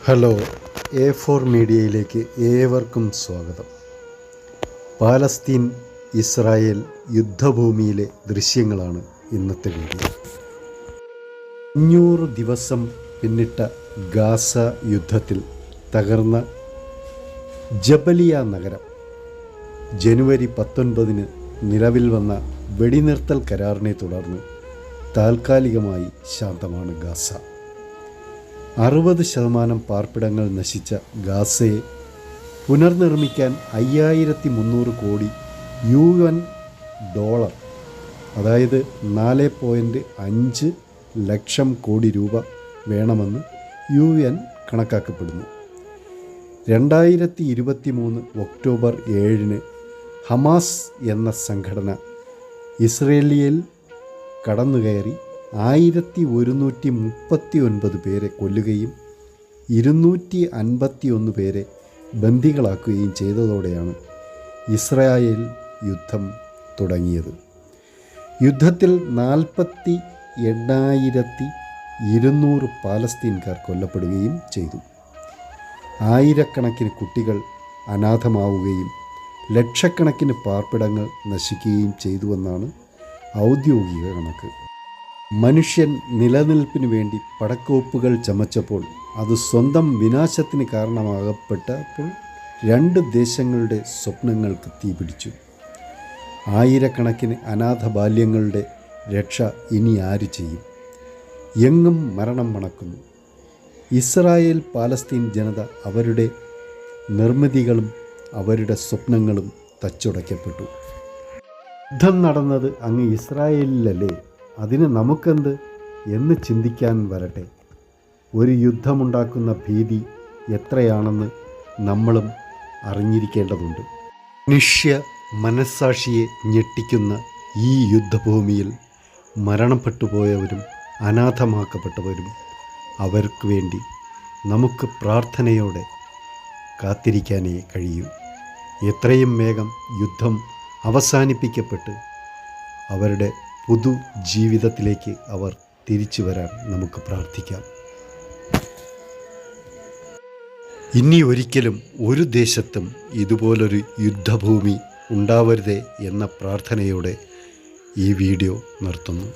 Hello, A4 മീഡിയയിലേക്ക് ഏവർക്കും സ്വാഗതം. പാലസ്തീൻ ഇസ്രായേൽ യുദ്ധഭൂമിയിലെ ദൃശ്യങ്ങളാണ് ഇന്നത്തെ വീഡിയോ. 500 ദിവസം പിന്നിട്ട ഗാസ യുദ്ധത്തിൽ തകർന്ന ജബലിയ നഗരം. ജനുവരി 19 നിലവിൽ വന്ന വെടിനിർത്തൽ കരാറിനെ തുടർന്ന് താൽക്കാലികമായി ശാന്തമാണ് ഗാസ. 60% പാർപ്പിടങ്ങൾ നശിച്ച ഗാസയെ പുനർനിർമ്മിക്കാൻ 5300 കോടി UN ഡോളർ, അതായത് 4.5 ലക്ഷം കോടി രൂപ വേണമെന്ന് UN കണക്കാക്കപ്പെടുന്നു. 2023 ഒക്ടോബർ 7 ഹമാസ് എന്ന സംഘടന ഇസ്രയേലിൽ കടന്നുകയറി 1139 പേരെ കൊല്ലുകയും 251 പേരെ ബന്ദികളാക്കുകയും ചെയ്തതോടെയാണ് ഇസ്രായേൽ യുദ്ധം തുടങ്ങിയത്. യുദ്ധത്തിൽ 48,200 പാലസ്തീൻകാർ കൊല്ലപ്പെടുകയും ചെയ്തു. ആയിരക്കണക്കിന് കുട്ടികൾ അനാഥമാവുകയും ലക്ഷക്കണക്കിന് പാർപ്പിടങ്ങൾ നശിക്കുകയും ചെയ്തുവെന്നാണ് ഔദ്യോഗിക കണക്ക്. മനുഷ്യൻ നിലനിൽപ്പിനു വേണ്ടി പടക്കോപ്പുകൾ ചമച്ചപ്പോൾ അത് സ്വന്തം വിനാശത്തിന് കാരണമാകപ്പെട്ടപ്പോൾ 2 ദേശങ്ങളുടെ സ്വപ്നങ്ങൾക്ക് തീപിടിച്ചു. ആയിരക്കണക്കിന് അനാഥ ബാല്യങ്ങളുടെ രക്ഷ ഇനി ആര് ചെയ്യും? എങ്ങും മരണം മണക്കുന്നു. ഇസ്രായേൽ പാലസ്തീൻ ജനത അവരുടെ നിർമ്മിതികളും അവരുടെ സ്വപ്നങ്ങളും തച്ചുടയ്ക്കപ്പെട്ടു. യുദ്ധം നടന്നത് അങ്ങ് ഇസ്രായേലിലല്ലേ, അതിന് നമുക്കെന്ത് എന്ന് ചിന്തിക്കാൻ വരട്ടെ. ഒരു യുദ്ധമുണ്ടാക്കുന്ന ഭീതി എത്രയാണെന്ന് നമ്മളും അറിഞ്ഞിരിക്കേണ്ടതുണ്ട്. മനുഷ്യ മനസ്സാക്ഷിയെ ഞെട്ടിക്കുന്ന ഈ യുദ്ധഭൂമിയിൽ മരണപ്പെട്ടുപോയവരും അനാഥമാക്കപ്പെട്ടവരും അവർക്ക് വേണ്ടി നമുക്ക് പ്രാർത്ഥനയോടെ കാത്തിരിക്കാനേ കഴിയൂ. എത്രയും വേഗം യുദ്ധം അവസാനിപ്പിക്കപ്പെട്ട് അവരുടെ പുതുജീവിതത്തിലേക്ക് അവർ തിരിച്ചു വരാൻ നമുക്ക് പ്രാർത്ഥിക്കാം. ഇനി ഒരിക്കലും ഒരു ദേശത്തും ഇതുപോലൊരു യുദ്ധഭൂമി ഉണ്ടാവരുതേ എന്ന പ്രാർത്ഥനയോടെ ഈ വീഡിയോ നിർത്തുന്നു.